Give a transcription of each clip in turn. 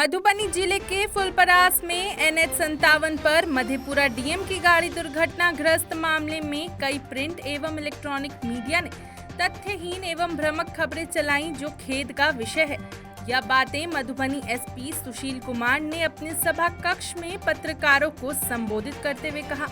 मधुबनी जिले के फुलपरास में NH57 पर मधेपुरा डीएम की गाड़ी दुर्घटनाग्रस्त मामले में कई प्रिंट एवं इलेक्ट्रॉनिक मीडिया ने तथ्यहीन एवं भ्रामक खबरें चलाई, जो खेद का विषय है। यह बातें मधुबनी एसपी सुशील कुमार ने अपने सभा कक्ष में पत्रकारों को संबोधित करते हुए कहा।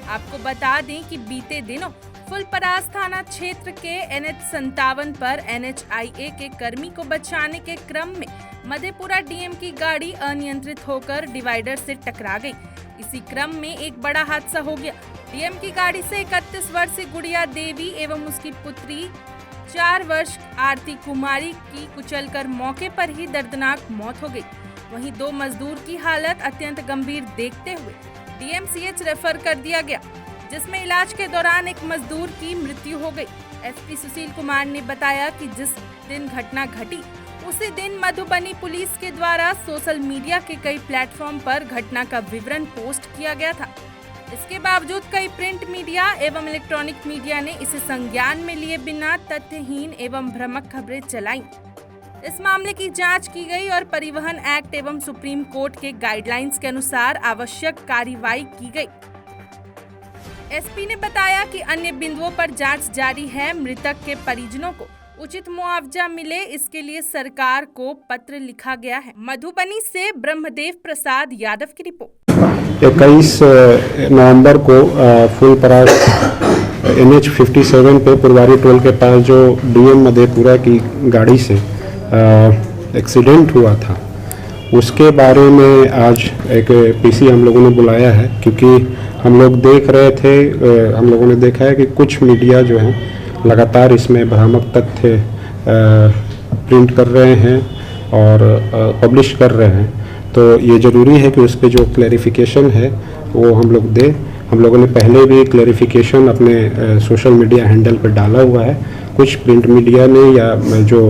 आपको बता दें कि बीते दिनों फुलपरास थाना क्षेत्र के NH57 पर NHIA के कर्मी को बचाने के क्रम में मधेपुरा डीएम की गाड़ी अनियंत्रित होकर डिवाइडर से टकरा गई। इसी क्रम में एक बड़ा हादसा हो गया। डीएम की गाड़ी से 31 वर्षीय गुड़िया देवी एवं उसकी पुत्री 4 वर्ष आरती कुमारी की कुचलकर मौके पर ही दर्दनाक मौत हो गई। वहीं 2 मजदूर की हालत अत्यंत गंभीर देखते हुए DMCH रेफर कर दिया गया, जिसमें इलाज के दौरान एक मजदूर की मृत्यु हो गई। एसपी सुशील कुमार ने बताया कि जिस दिन घटना घटी उसी दिन मधुबनी पुलिस के द्वारा सोशल मीडिया के कई प्लेटफॉर्म पर घटना का विवरण पोस्ट किया गया था। इसके बावजूद कई प्रिंट मीडिया एवं इलेक्ट्रॉनिक मीडिया ने इसे संज्ञान में लिए बिना तथ्यहीन एवं भ्रामक खबरें चलाई। इस मामले की जांच की गई और परिवहन एक्ट एवं सुप्रीम कोर्ट के गाइडलाइंस के अनुसार आवश्यक कार्रवाई की गई। एसपी ने बताया कि अन्य बिंदुओं पर जांच जारी है। मृतक के परिजनों को उचित मुआवजा मिले, इसके लिए सरकार को पत्र लिखा गया है। मधुबनी से ब्रह्मदेव प्रसाद यादव की रिपोर्ट। 21 नवंबर को फुलपरास NH57 पे पुरवारी टोल के पास जो डीएम मधेपुरा की गाड़ी से एक्सीडेंट हुआ था, उसके बारे में आज एक पीसी हम लोगों ने बुलाया है, क्योंकि हम लोग देख रहे थे, हम लोगों ने देखा है कि कुछ मीडिया जो है लगातार इसमें भ्रामक तथ्य प्रिंट कर रहे हैं और पब्लिश कर रहे हैं। तो ये ज़रूरी है कि उस पर जो क्लैरिफिकेशन है वो हम लोग दें। हम लोगों ने पहले भी क्लैरिफिकेशन अपने सोशल मीडिया हैंडल पर डाला हुआ है। कुछ प्रिंट मीडिया ने या जो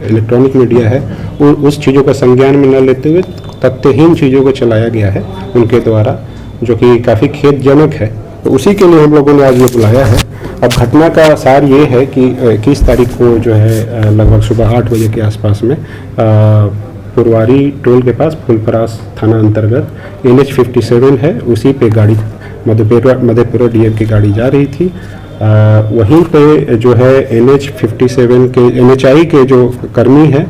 इलेक्ट्रॉनिक मीडिया है वो उस चीज़ों का संज्ञान में न लेते हुए तथ्यहीन चीज़ों को चलाया गया है उनके द्वारा, जो कि काफ़ी खेदजनक है। तो उसी के लिए हम लोगों ने आज ये बुलाया है। अब घटना का सार ये है कि 21 तारीख को जो है लगभग सुबह 8 बजे के आसपास में पुरवारी टोल के पास फुलपरास थाना अंतर्गत NH57 है, उसी पे गाड़ी मधेपुरा डीएम की गाड़ी जा रही थी। वहीं पे जो है NH57 के NHI के जो कर्मी हैं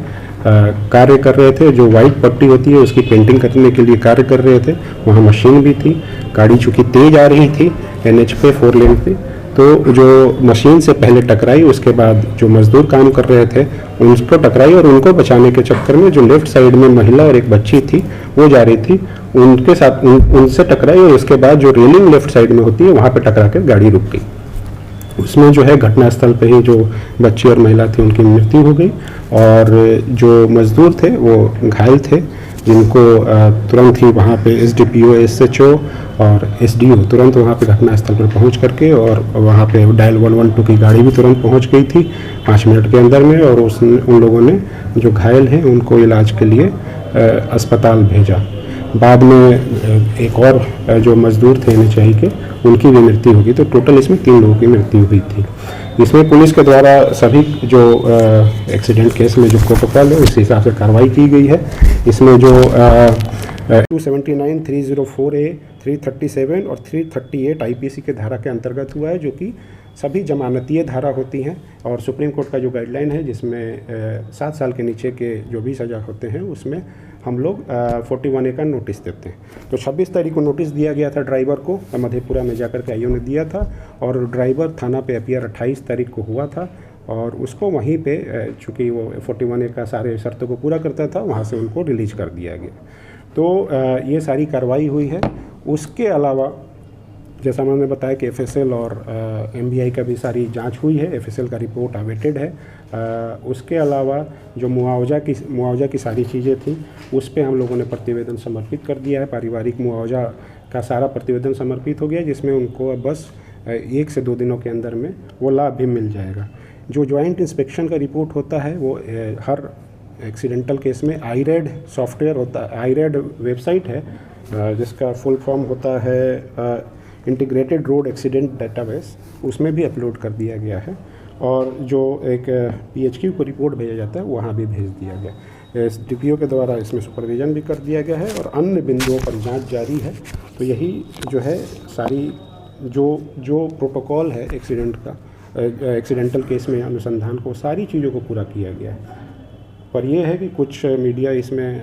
कार्य कर रहे थे, जो वाइट पट्टी होती है उसकी पेंटिंग करने के लिए कार्य कर रहे थे। वहाँ मशीन भी थी। गाड़ी चूँकि तेज आ रही थी NH पे 4 लेन पे, तो जो मशीन से पहले टकराई, उसके बाद जो मजदूर काम कर रहे थे उनको टकराई और उनको बचाने के चक्कर में जो लेफ्ट साइड में महिला और एक बच्ची थी वो जा रही थी, उनके साथ उनसे टकराई और उसके बाद जो रेलिंग लेफ्ट साइड में होती है वहाँ पर टकरा कर गाड़ी रुक गई। उसमें जो है घटनास्थल पे ही जो बच्ची और महिला थी उनकी मृत्यु हो गई और जो मजदूर थे वो घायल थे, जिनको तुरंत ही वहाँ पे SDPO SHO और SDO तुरंत वहाँ पे घटनास्थल पर पहुँच करके और वहाँ पे डायल 112 की गाड़ी भी तुरंत पहुँच गई थी 5 मिनट के अंदर में, और उन लोगों ने जो घायल हैं उनको इलाज के लिए अस्पताल भेजा। बाद में एक और जो मजदूर थे NHI के, उनकी भी मृत्यु होगी। तो टोटल इसमें 3 लोगों की मृत्यु हुई थी। इसमें पुलिस के द्वारा सभी जो एक्सीडेंट केस में जो प्रोटोकॉल है उस हिसाब से कार्रवाई की गई है। इसमें जो 279, 304A, 337 और 338 IPC के धारा के अंतर्गत हुआ है, जो कि सभी जमानतीय धारा होती हैं और सुप्रीम कोर्ट का जो गाइडलाइन है जिसमें 7 साल के नीचे के जो भी सज़ा होते हैं उसमें हम लोग 41A का नोटिस देते हैं। तो 26 तारीख को नोटिस दिया गया था ड्राइवर को, मधेपुरा में जाकर के IO ने दिया था और ड्राइवर थाना पे अपीयर 28 तारीख को हुआ था और उसको वहीं पे चूँकि वो 41A का सारे शर्तों को पूरा करता था, वहाँ से उनको रिलीज कर दिया गया। तो ये सारी कार्रवाई हुई है। उसके अलावा जैसा मैंने बताया कि FSL और MBI का भी सारी जांच हुई है। FSL का रिपोर्ट अवेटेड है। उसके अलावा जो मुआवजा की सारी चीज़ें थी उस पे हम लोगों ने प्रतिवेदन समर्पित कर दिया है। पारिवारिक मुआवजा का सारा प्रतिवेदन समर्पित हो गया, जिसमें उनको बस 1 से 2 दिनों के अंदर में वो लाभ भी मिल जाएगा। जो ज्वाइंट इंस्पेक्शन का रिपोर्ट होता है वो हर एक्सीडेंटल केस में IRAD सॉफ्टवेयर होता है, IRAD वेबसाइट है जिसका फुल फॉर्म होता है इंटीग्रेटेड रोड एक्सीडेंट डेटाबेस, उसमें भी अपलोड कर दिया गया है और जो एक PHQ को रिपोर्ट भेजा जाता है वहाँ भी भेज दिया गया। एसडीपीओ के द्वारा इसमें सुपरविजन भी कर दिया गया है और अन्य बिंदुओं पर जांच जारी है। तो यही जो है सारी जो प्रोटोकॉल है एक्सीडेंट का, एक्सीडेंटल केस में अनुसंधान को, सारी चीज़ों को पूरा किया गया है। पर यह है कि कुछ मीडिया इसमें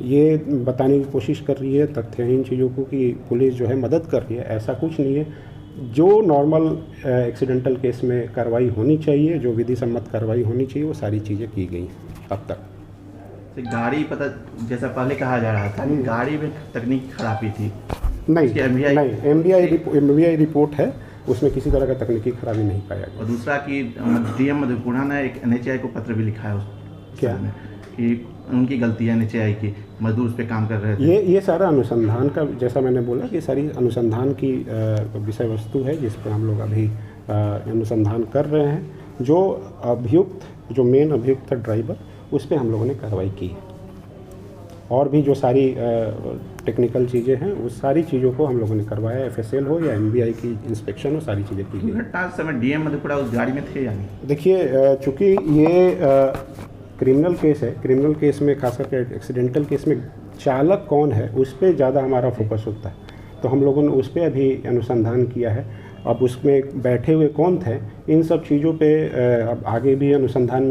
ये बताने की कोशिश कर रही है तथ्यहीन चीज़ों को कि पुलिस जो है मदद कर रही है। ऐसा कुछ नहीं है। जो नॉर्मल एक्सीडेंटल केस में कार्रवाई होनी चाहिए, जो विधि सम्मत कार्रवाई होनी चाहिए, वो सारी चीज़ें की गई अब तक। तो गाड़ी पता जैसा पहले कहा जा रहा था कि गाड़ी में तकनीकी खराबी थी। नहीं, MBI रिपोर्ट है, उसमें किसी तरह का तकनीकी खराबी नहीं पाया गया। और दूसरा कि DM मधेपुरा ने एक NHAI को पत्र भी लिखा है उस क्या में कि उनकी गलती है, NHAI की, मजदूर उस पर काम कर रहे थे। ये सारा अनुसंधान का, जैसा मैंने बोला कि सारी अनुसंधान की विषय वस्तु है जिस पर हम लोग अभी अनुसंधान कर रहे हैं। जो अभियुक्त, जो मेन अभियुक्त था ड्राइवर, उस पर हम लोगों ने कार्रवाई की है। और भी जो सारी टेक्निकल चीज़ें हैं, उस सारी चीज़ों को हम लोगों ने करवाया। FSL हो या MBI की इंस्पेक्शन हो, सारी चीज़ें की गई। घटना समय DM मधेपुरा उस गाड़ी में थे या नहीं? देखिए, चूँकि ये क्रिमिनल केस है, क्रिमिनल केस में खास करके एक्सीडेंटल केस में चालक कौन है उस पर ज़्यादा हमारा फोकस होता है। तो हम लोगों ने उस पर अभी अनुसंधान किया है। अब उसमें बैठे हुए कौन थे, इन सब चीज़ों पे अब आगे भी अनुसंधान में